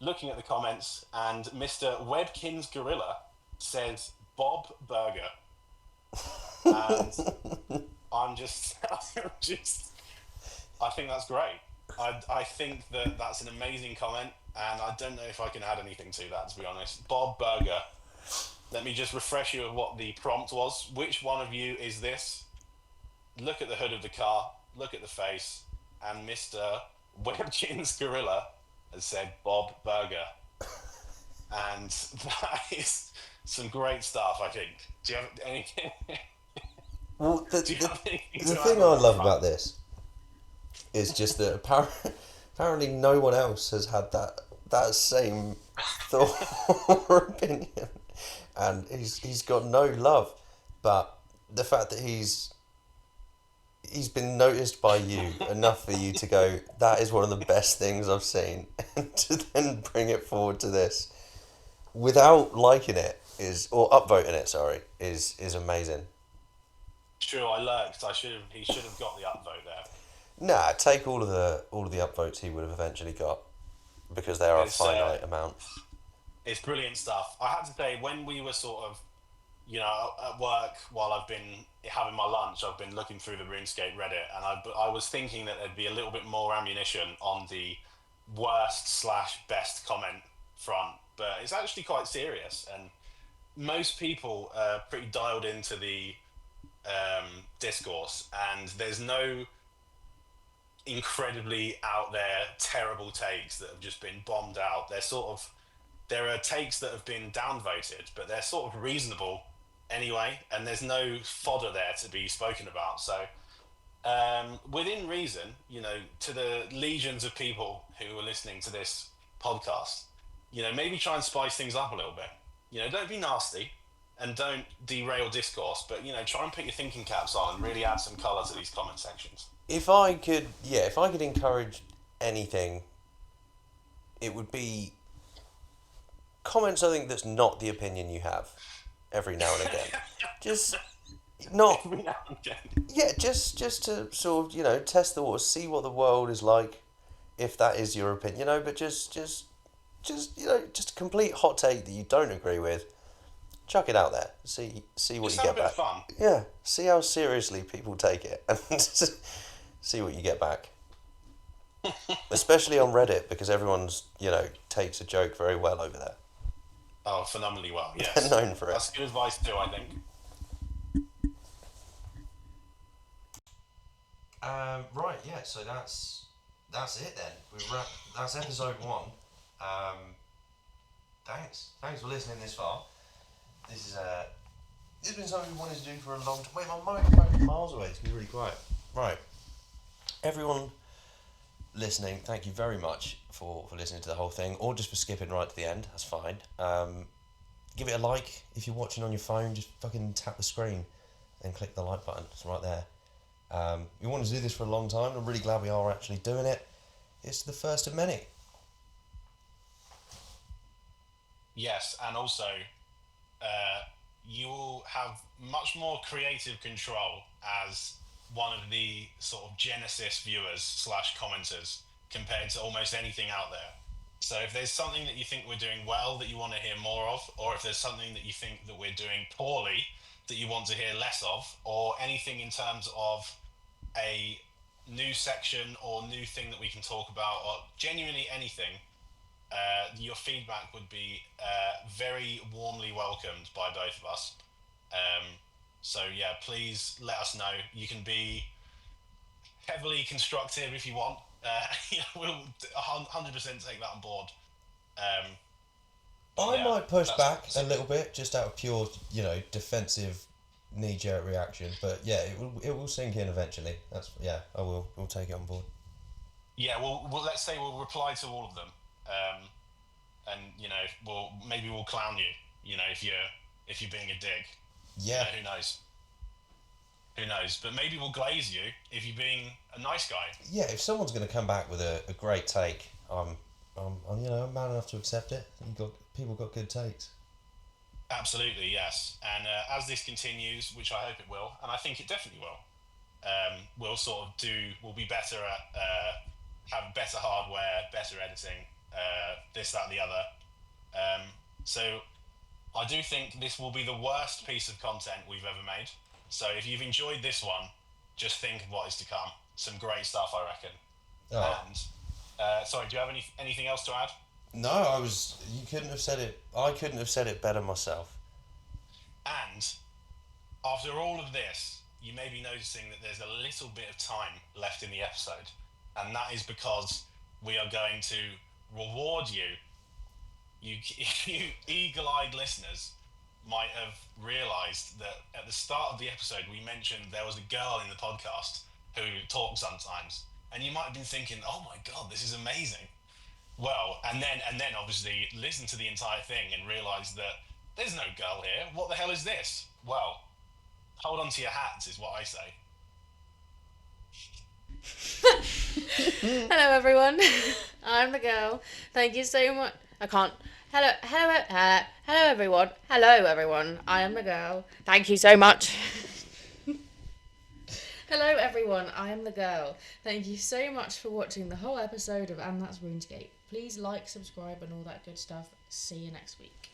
looking at the comments, and Mr. Webkins Gorilla says Bob Burger, and I'm just, I think that's great. I think that that's an amazing comment, and I don't know if I can add anything to that, to be honest. Bob Burger. Let me just refresh you of what the prompt was. Which one of you is this? Look at the hood of the car, look at the face, and Mr. Webkins Gorilla has said Bob Burger. And that is some great stuff, I think. Do you have anything? Well, the anything to thing add I on that love front? about this is just that apparently no one else has had that same thought or opinion, and he's got no love. But the fact that he's been noticed by you enough for you to go, that is one of the best things I've seen, and to then bring it forward to this without liking it or upvoting it, sorry, is amazing. True, I lurked. He should have got the upvote there. Nah, take all of the upvotes he would have eventually got, because they are a It's uh, finite amount. it's brilliant stuff. I had to say, when we were sort of, at work while I've been having my lunch, I've been looking through the RuneScape Reddit, and I was thinking that there'd be a little bit more ammunition on the worst slash best comment front, but it's actually quite serious, and most people are pretty dialed into the discourse, and there's no incredibly out there terrible takes that have just been bombed out. There are takes that have been downvoted, but they're sort of reasonable anyway, and there's no fodder there to be spoken about. So, within reason, to the legions of people who are listening to this podcast, maybe try and spice things up a little bit. Don't be nasty and don't derail discourse, but try and put your thinking caps on and really add some colour to these comment sections. If I could, yeah, if I could encourage anything, it would be comment something that's not the opinion you have every now and again. Just not, Every now and again. yeah, just to sort of test the waters, see what the world is like, if that is your opinion, but just a complete hot take that you don't agree with. Chuck it out there. See what Just you have a get bit of back. fun. Yeah, see how seriously people take it, and see what you get back. Especially on Reddit, because everyone's takes a joke very well over there. Oh, phenomenally well, They're yes. known for it. That's good advice too, I think. Right, yeah. So that's it then. That's episode 1. Thanks for listening this far. This has been something we wanted to do for a long time. Wait, my microphone is miles away. It's gonna be really quiet. Right, everyone listening, thank you very much for listening to the whole thing, or just for skipping right to the end. That's fine. Give it a like if you're watching on your phone. Just fucking tap the screen and click the like button. It's right there. We wanted to do this for a long time. I'm really glad we are actually doing it. It's the first of many. Yes, and also, you will have much more creative control as one of the sort of Genesis viewers slash commenters compared to almost anything out there. So if there's something that you think we're doing well that you want to hear more of, or if there's something that you think that we're doing poorly that you want to hear less of, or anything in terms of a new section or new thing that we can talk about, or genuinely anything, your feedback would be very warmly welcomed by both of us. So yeah, please let us know. You can be heavily constructive if you want. We'll 100% take that on board. I might push back that's a little bit, just out of pure, defensive, knee-jerk reaction. But yeah, it will sink in eventually. I will. We'll take it on board. Yeah, well, let's say we'll reply to all of them, and we'll clown you. If you're being a dick. Yeah. Who knows? Who knows? But maybe we'll glaze you if you're being a nice guy. Yeah, if someone's going to come back with a great take, I'm I'm man enough to accept it. People got good takes. Absolutely, yes. And as this continues, which I hope it will, and I think it definitely will, we'll be better at have better hardware, better editing, this, that, the other. So I do think this will be the worst piece of content we've ever made. So if you've enjoyed this one, just think of what is to come. Some great stuff, I reckon. Oh. And sorry, do you have anything else to add? No, you couldn't have said it. I couldn't have said it better myself. And after all of this, you may be noticing that there's a little bit of time left in the episode, and that is because we are going to reward you. You eagle-eyed listeners might have realised that at the start of the episode we mentioned there was a girl in the podcast who talks sometimes, and you might have been thinking, "Oh my god, this is amazing." Well, and then obviously listen to the entire thing and realise that there's no girl here. What the hell is this? Well, hold on to your hats is what I say. Hello everyone, I'm the girl. Thank you so much. I can't. Hello everyone. Hello everyone. I am the girl. Thank you so much. Hello everyone, I am the girl. Thank you so much for watching the whole episode of And That's RuneScape. Please like, subscribe and all that good stuff. See you next week.